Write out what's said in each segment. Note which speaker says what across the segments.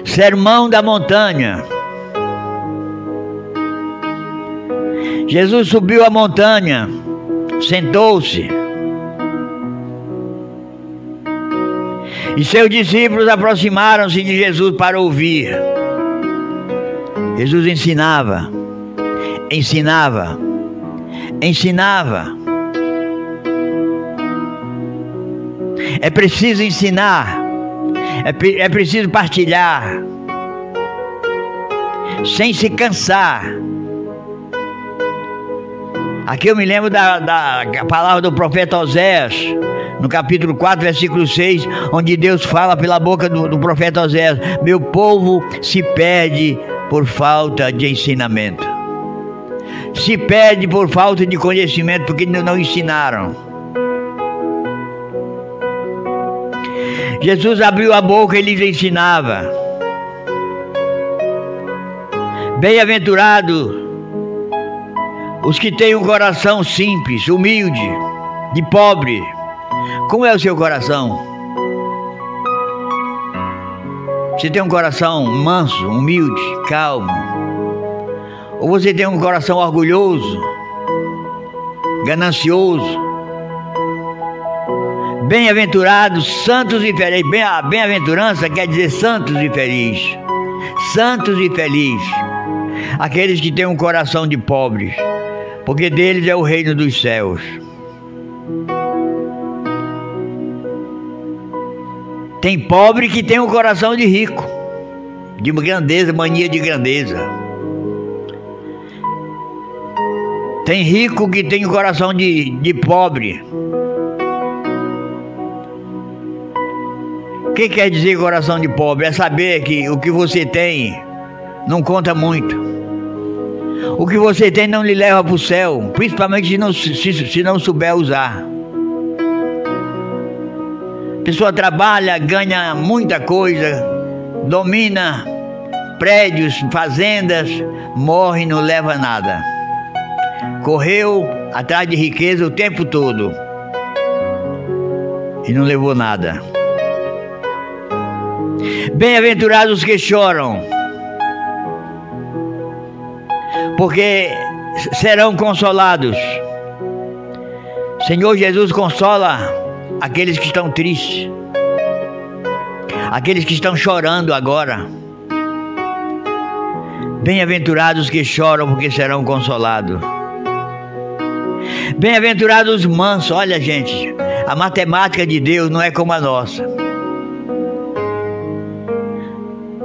Speaker 1: Sermão da montanha. Jesus subiu a montanha, sentou-se, e seus discípulos aproximaram-se de Jesus para ouvir. Jesus ensinava. É preciso ensinar, é preciso partilhar, sem se cansar. Aqui eu me lembro da palavra do profeta Oséias, no capítulo 4, versículo 6, onde Deus fala pela boca do profeta Oséias: meu povo se perde por falta de ensinamento. Se perde por falta de conhecimento, porque não ensinaram. Jesus abriu a boca e lhes ensinava. Bem-aventurado os que têm um coração simples, humilde, de pobre. Como é o seu coração? Você tem um coração manso, humilde, calmo? Ou você tem um coração orgulhoso, ganancioso? Bem-aventurados, santos e felizes. A bem-aventurança quer dizer santos e felizes. Santos e felizes. Aqueles que têm um coração de pobres, porque deles é o reino dos céus. Tem pobre que tem um coração de rico, de grandeza, mania de grandeza. Tem rico que tem um coração de pobre. O que quer dizer coração de pobre? É saber que o que você tem não conta muito. O que você tem não lhe leva para o céu, principalmente se não souber usar. A pessoa trabalha, ganha muita coisa, domina prédios, fazendas, morre e não leva nada. Correu atrás de riqueza o tempo todo e não levou nada. Bem-aventurados os que choram, porque serão consolados. Senhor Jesus consola aqueles que estão tristes, aqueles que estão chorando agora. Bem-aventurados os que choram, porque serão consolados. Bem-aventurados os mansos. Olha, gente, a matemática de Deus não é como a nossa.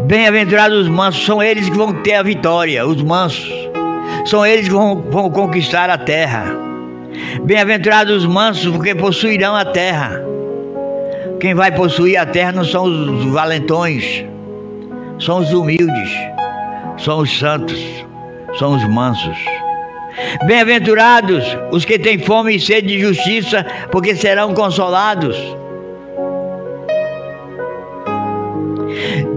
Speaker 1: Bem-aventurados os mansos, são eles que vão ter a vitória. Os mansos são eles que vão conquistar a terra. Bem-aventurados os mansos, porque possuirão a terra. Quem vai possuir a terra não são os valentões, são os humildes, são os santos, são os mansos. Bem-aventurados os que têm fome e sede de justiça, porque serão consolados.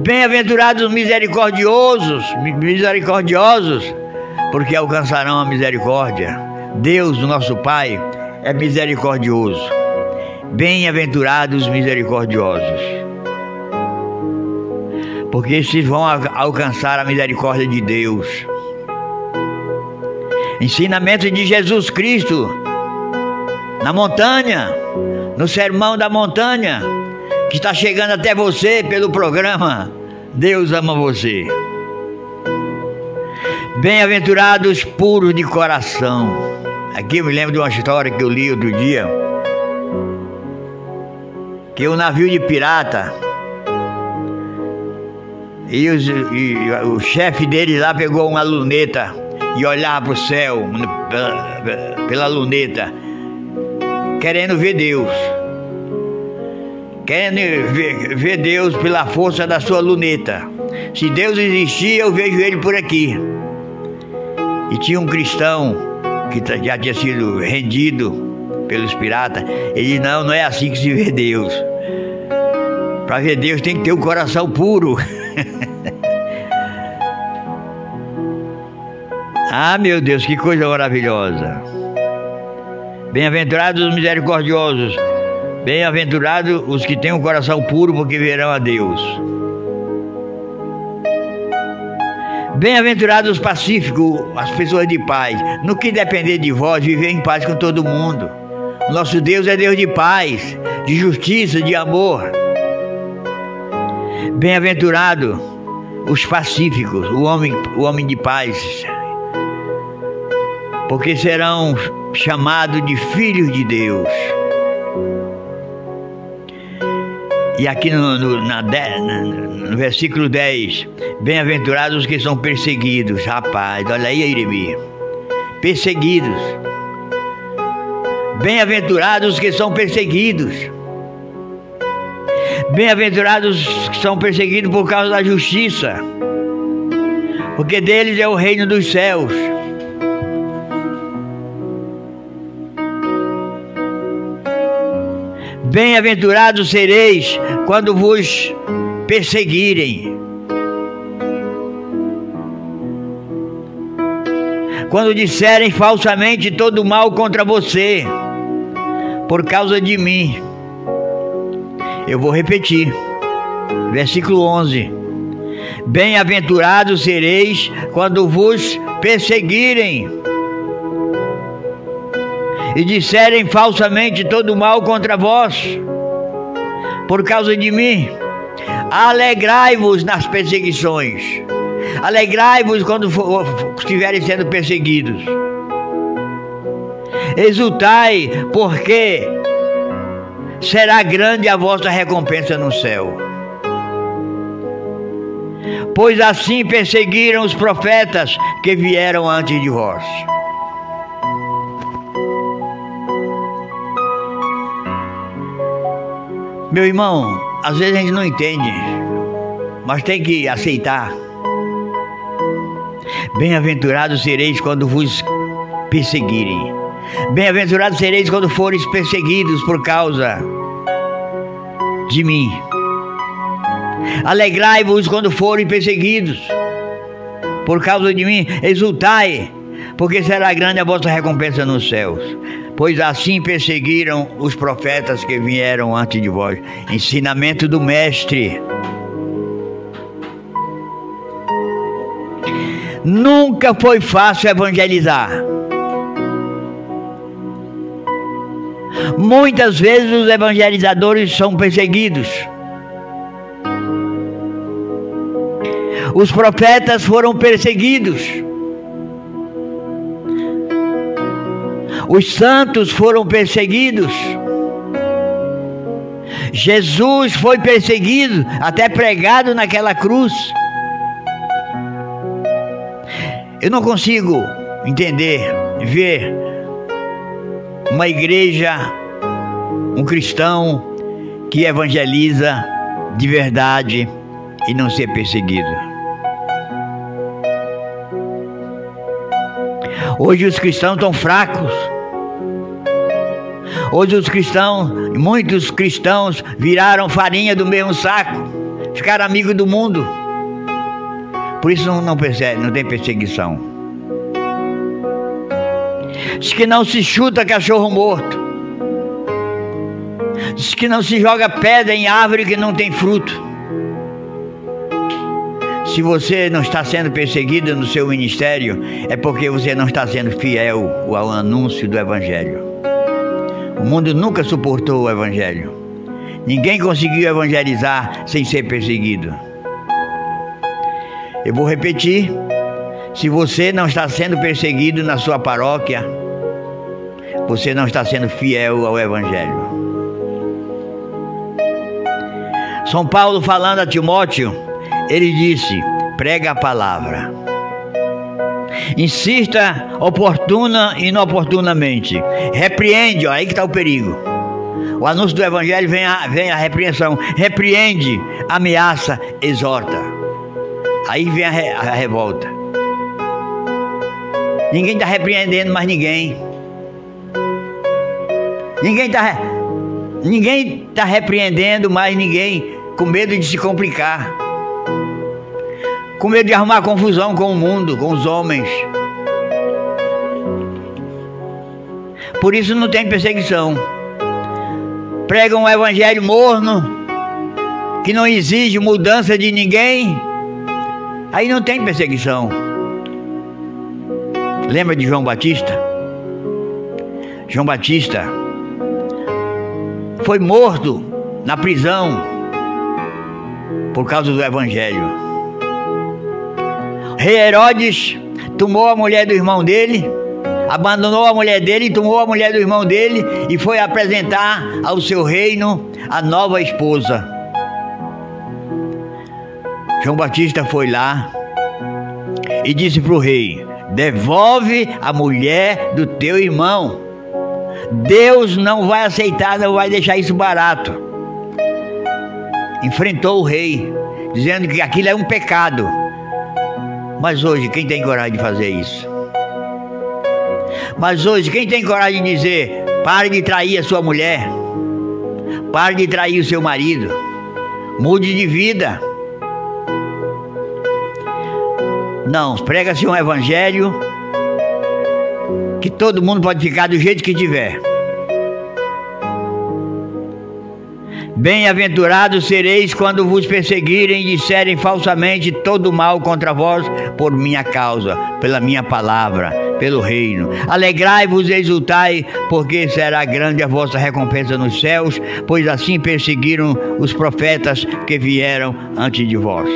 Speaker 1: Bem-aventurados os misericordiosos, porque alcançarão a misericórdia. Deus, o nosso Pai, é misericordioso. Bem-aventurados os misericordiosos, porque esses vão alcançar a misericórdia de Deus. Ensinamento de Jesus Cristo na montanha, no Sermão da Montanha, que está chegando até você pelo programa Deus Ama Você. Bem-aventurados puros de coração. Aqui eu me lembro de uma história que eu li outro dia, que um navio de pirata, e o chefe dele lá pegou uma luneta e olhava para o céu pela luneta, querendo ver Deus. Querendo ver Deus pela força da sua luneta. Se Deus existir, eu vejo ele por aqui. E tinha um cristão que já tinha sido rendido pelos piratas. Ele disse: não é assim que se vê Deus. Para ver Deus tem que ter um coração puro. Ah, meu Deus, que coisa maravilhosa. Bem-aventurados os misericordiosos. Bem-aventurados os que têm um coração puro, porque verão a Deus. Bem-aventurados os pacíficos, as pessoas de paz. No que depender de vós, viver em paz com todo mundo. Nosso Deus é Deus de paz, de justiça, de amor. Bem-aventurado os pacíficos, o homem de paz, porque serão chamados de filhos de Deus. E aqui no versículo 10, bem-aventurados os que são perseguidos. Rapaz, olha aí, Iremi, perseguidos. Bem-aventurados os que são perseguidos. Bem-aventurados os que são perseguidos por causa da justiça, porque deles é o reino dos céus. Bem-aventurados sereis quando vos perseguirem, quando disserem falsamente todo mal contra você, por causa de mim. Eu vou repetir, versículo 11. Bem-aventurados sereis quando vos perseguirem e disserem falsamente todo mal contra vós, por causa de mim. Alegrai-vos nas perseguições. Alegrai-vos quando estiverem sendo perseguidos. Exultai, porque será grande a vossa recompensa no céu. Pois assim perseguiram os profetas que vieram antes de vós. Meu irmão, às vezes a gente não entende, mas tem que aceitar. Bem-aventurados sereis quando vos perseguirem. Bem-aventurados sereis quando fores perseguidos por causa de mim. Alegrai-vos quando forem perseguidos por causa de mim. Exultai, porque será grande a vossa recompensa nos céus. Pois assim perseguiram os profetas que vieram antes de vós. Ensinamento do Mestre. Nunca foi fácil evangelizar. Muitas vezes os evangelizadores são perseguidos. Os profetas foram perseguidos. Os santos foram perseguidos. Jesus foi perseguido, até pregado naquela cruz. Eu não consigo entender, ver uma igreja, um cristão que evangeliza de verdade e não ser perseguido. Hoje os cristãos estão fracos. Hoje os cristãos, muitos cristãos viraram farinha do mesmo saco, ficaram amigos do mundo. Por isso não tem perseguição. Diz que não se chuta cachorro morto. Diz que não se joga pedra em árvore que não tem fruto. Se você não está sendo perseguido no seu ministério, é porque você não está sendo fiel ao anúncio do Evangelho. O mundo nunca suportou o Evangelho. Ninguém conseguiu evangelizar sem ser perseguido. Eu vou repetir. Se você não está sendo perseguido na sua paróquia, você não está sendo fiel ao Evangelho. São Paulo, falando a Timóteo, ele disse: prega a palavra. Insista oportuna e inoportunamente. Repreende, ó, aí que está o perigo. O anúncio do Evangelho vem a repreensão. Repreende, ameaça, exorta. Aí vem a revolta. Ninguém está repreendendo mais ninguém. Ninguém está repreendendo mais ninguém, com medo de se complicar, com medo de arrumar confusão com o mundo, com os homens. Por isso não tem perseguição. Pregam um evangelho morno, que não exige mudança de ninguém, Aí não tem perseguição. Lembra de João Batista? João Batista foi morto na prisão por causa do evangelho. Rei Herodes tomou a mulher do irmão dele, abandonou a mulher dele e tomou a mulher do irmão dele e foi apresentar ao seu reino a nova esposa. João Batista foi lá e disse para o rei: devolve a mulher do teu irmão. Deus não vai aceitar, não vai deixar isso barato. Enfrentou o rei, dizendo que aquilo é um pecado. Mas hoje, quem tem coragem de fazer isso? Mas hoje, quem tem coragem de dizer: pare de trair a sua mulher, pare de trair o seu marido, mude de vida? Não, prega-se um evangelho que todo mundo pode ficar do jeito que tiver. Bem-aventurados sereis quando vos perseguirem e disserem falsamente todo mal contra vós por minha causa, pela minha palavra, pelo reino. Alegrai-vos e exultai, porque será grande a vossa recompensa nos céus, pois assim perseguiram os profetas que vieram antes de vós.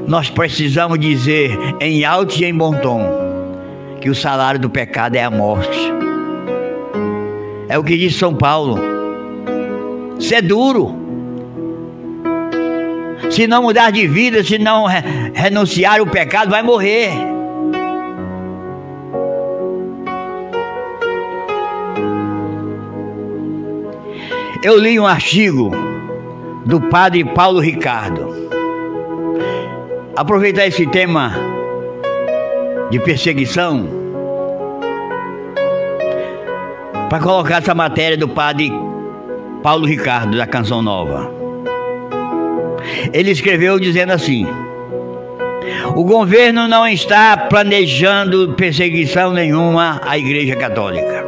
Speaker 1: Nós precisamos dizer em alto e em bom tom que o salário do pecado é a morte. É o que diz São Paulo. Isso é duro. Se não mudar de vida, se não renunciar ao pecado, vai morrer. Eu li um artigo do padre Paulo Ricardo. Aproveitar esse tema de perseguição para colocar essa matéria do padre Paulo Ricardo, da Canção Nova. Ele escreveu dizendo assim: o governo não está planejando perseguição nenhuma à Igreja Católica.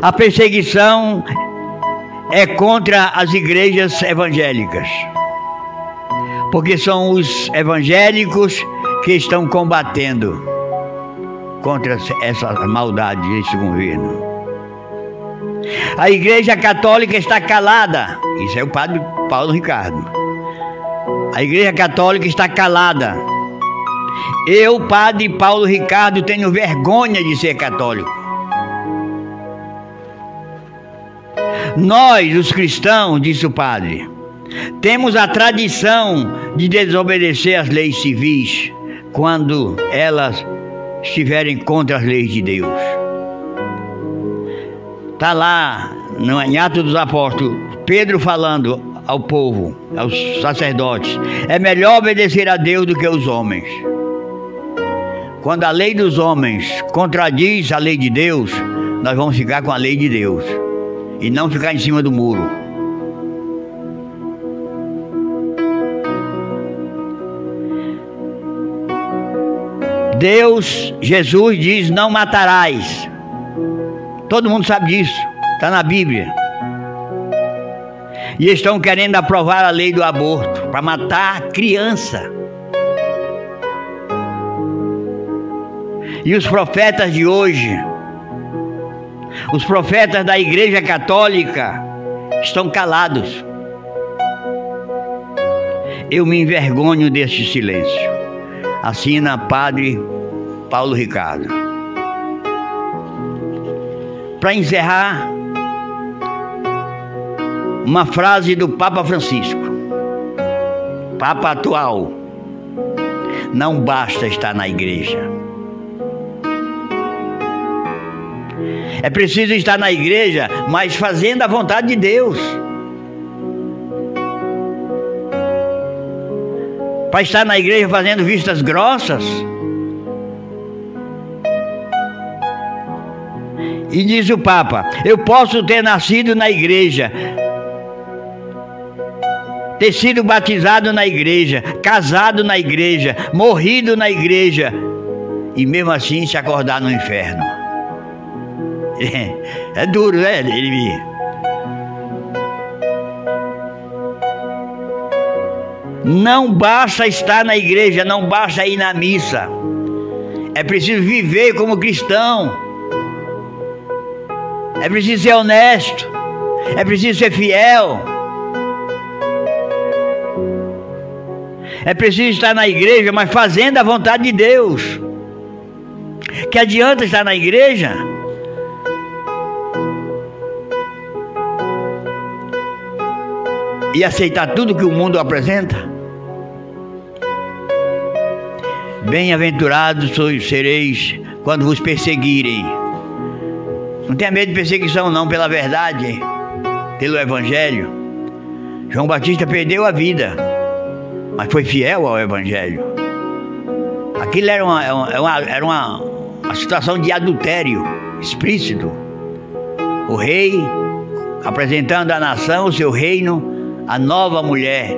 Speaker 1: A perseguição é contra as igrejas evangélicas, porque são os evangélicos que estão combatendo contra essa maldade desse governo. A Igreja Católica está calada. Isso é o padre Paulo Ricardo. A Igreja Católica está calada. Eu, padre Paulo Ricardo, tenho vergonha de ser católico. Nós, os cristãos, disse o padre, temos a tradição de desobedecer às leis civis quando elas estiverem contra as leis de Deus. Está lá, em Atos dos Apóstolos, Pedro falando ao povo, aos sacerdotes: é melhor obedecer a Deus do que aos homens. Quando a lei dos homens contradiz a lei de Deus, nós vamos ficar com a lei de Deus e não ficar em cima do muro. Deus, Jesus diz: não matarás. Todo mundo sabe disso, está na Bíblia. E estão querendo aprovar a lei do aborto para matar a criança. E os profetas de hoje, os profetas da Igreja Católica, estão calados. Eu me envergonho deste silêncio. Assina Padre Paulo Ricardo. Para encerrar, uma frase do Papa Francisco, Papa atual: não basta estar na igreja. É preciso estar na igreja, mas fazendo a vontade de Deus. Para estar na igreja fazendo vistas grossas. E diz o Papa: eu posso ter nascido na igreja, ter sido batizado na igreja, casado na igreja, morrido na igreja, e mesmo assim se acordar no inferno. É duro, né? Não basta estar na igreja, não basta ir na missa. É preciso viver como cristão. É preciso ser honesto. É preciso ser fiel. É preciso estar na igreja, mas fazendo a vontade de Deus. Que adianta estar na igreja e aceitar tudo que o mundo apresenta? Bem-aventurados sereis quando vos perseguirem. Não tenha medo de perseguição não, pela verdade, pelo Evangelho. João Batista perdeu a vida, mas foi fiel ao Evangelho. Aquilo era uma situação de adultério explícito. O rei apresentando à nação o seu reino, a nova mulher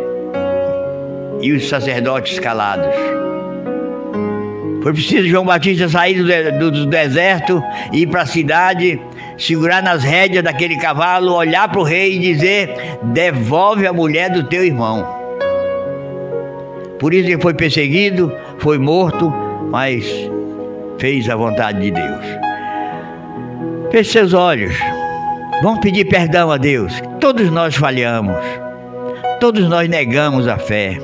Speaker 1: e os sacerdotes calados. Foi preciso João Batista sair do deserto, ir para a cidade, segurar nas rédeas daquele cavalo, olhar para o rei e dizer: devolve a mulher do teu irmão. Por isso ele foi perseguido, foi morto, mas fez a vontade de Deus. Feche seus olhos. Vamos pedir perdão a Deus. Todos nós falhamos. Todos nós negamos a fé.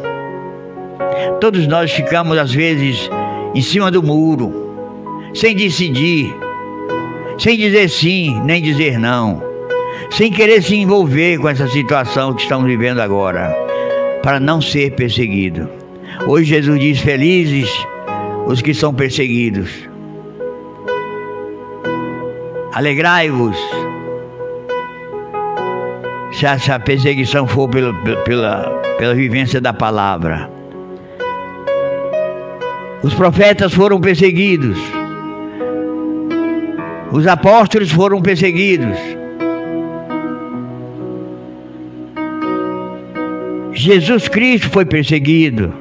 Speaker 1: Todos nós ficamos às vezes em cima do muro, sem decidir, sem dizer sim, nem dizer não, sem querer se envolver com essa situação que estamos vivendo agora, para não ser perseguido. Hoje Jesus diz: felizes os que são perseguidos. Alegrai-vos se essa perseguição for pela vivência da palavra. Os profetas foram perseguidos. Os apóstolos foram perseguidos. Jesus Cristo foi perseguido.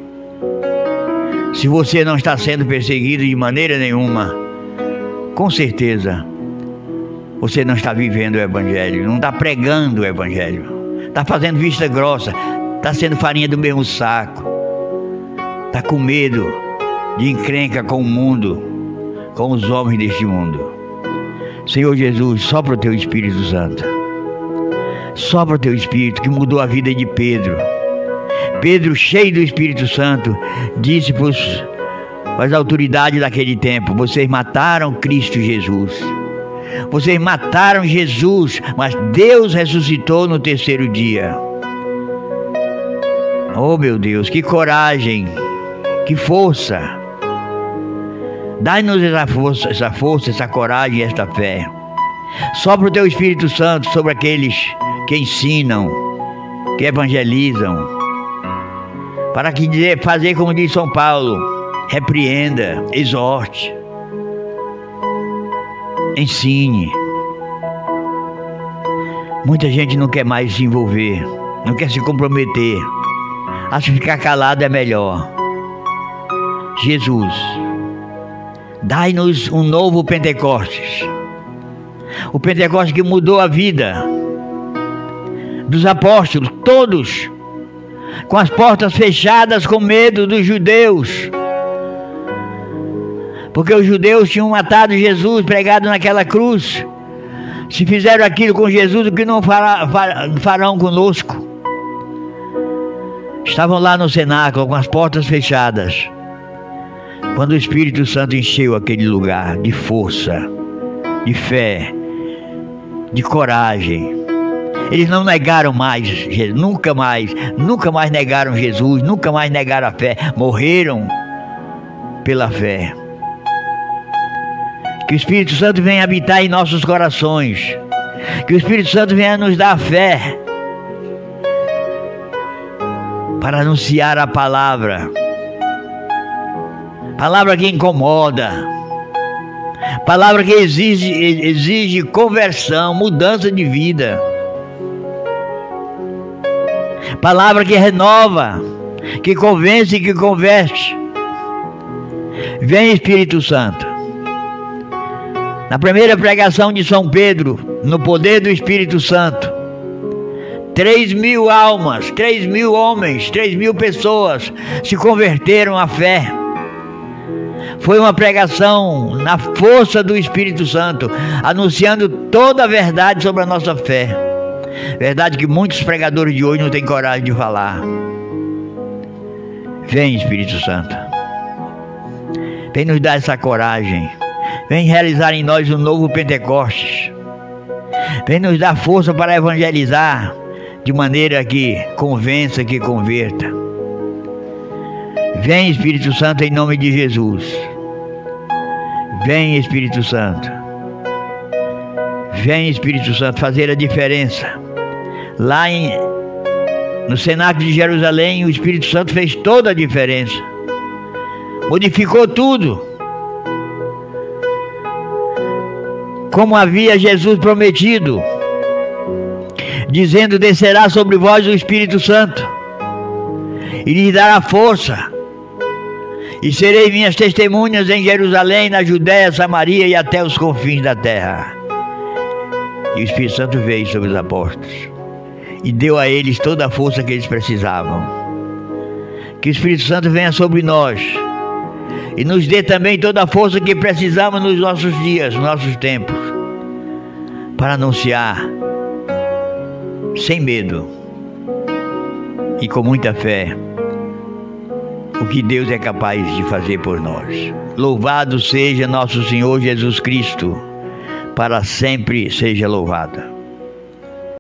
Speaker 1: Se você não está sendo perseguido de maneira nenhuma, com certeza você não está vivendo o Evangelho, não está pregando o Evangelho, está fazendo vista grossa, está sendo farinha do mesmo saco, está com medo de encrenca com o mundo, com os homens deste mundo. Senhor Jesus, sopra o teu Espírito Santo, sopra o teu Espírito, que mudou a vida de Pedro. Pedro, cheio do Espírito Santo, disse para as autoridades daquele tempo: vocês mataram Cristo Jesus, vocês mataram Jesus, mas Deus ressuscitou no terceiro dia. Oh meu Deus, que coragem, que força! Dai-nos essa força, essa coragem e esta fé. Sopra o teu Espírito Santo sobre aqueles que ensinam, que evangelizam, para que fazer como diz São Paulo: repreenda, exorte, ensine. Muita gente não quer mais se envolver, não quer se comprometer, acha que ficar calado é melhor. Jesus, dai-nos um novo Pentecostes, o Pentecostes que mudou a vida dos apóstolos, todos com as portas fechadas, com medo dos judeus, porque os judeus tinham matado Jesus pregado naquela cruz. Se fizeram aquilo com Jesus, o que não farão conosco? Estavam lá no cenáculo com as portas fechadas, quando o Espírito Santo encheu aquele lugar de força, de fé, de coragem. Eles não negaram mais Jesus, nunca mais negaram Jesus, nunca mais negaram a fé, morreram pela fé. Que o Espírito Santo venha habitar em nossos corações, que o Espírito Santo venha nos dar fé para anunciar a palavra que incomoda, palavra que exige conversão, mudança de vida, palavra que renova, que convence e que converte. Vem, Espírito Santo. Na primeira pregação de São Pedro, no poder do Espírito Santo, 3.000 almas, 3.000 homens, 3.000 pessoas se converteram à fé. Foi uma pregação na força do Espírito Santo, anunciando toda a verdade sobre a nossa fé. Verdade que muitos pregadores de hoje não têm coragem de falar. Vem, Espírito Santo. Vem nos dar essa coragem. Vem realizar em nós um novo Pentecostes. Vem nos dar força para evangelizar de maneira que convença, que converta. Vem, Espírito Santo, em nome de Jesus. Vem, Espírito Santo. Vem, Espírito Santo, fazer a diferença. Lá no Cenáculo de Jerusalém, o Espírito Santo fez toda a diferença. Modificou tudo. Como havia Jesus prometido, dizendo: descerá sobre vós o Espírito Santo e lhes dará força, e sereis minhas testemunhas em Jerusalém, na Judéia, Samaria e até os confins da terra. E o Espírito Santo veio sobre os apóstolos e deu a eles toda a força que eles precisavam. Que o Espírito Santo venha sobre nós e nos dê também toda a força que precisamos nos nossos dias, nos nossos tempos, para anunciar sem medo e com muita fé o que Deus é capaz de fazer por nós. Louvado seja nosso Senhor Jesus Cristo, para sempre seja louvado.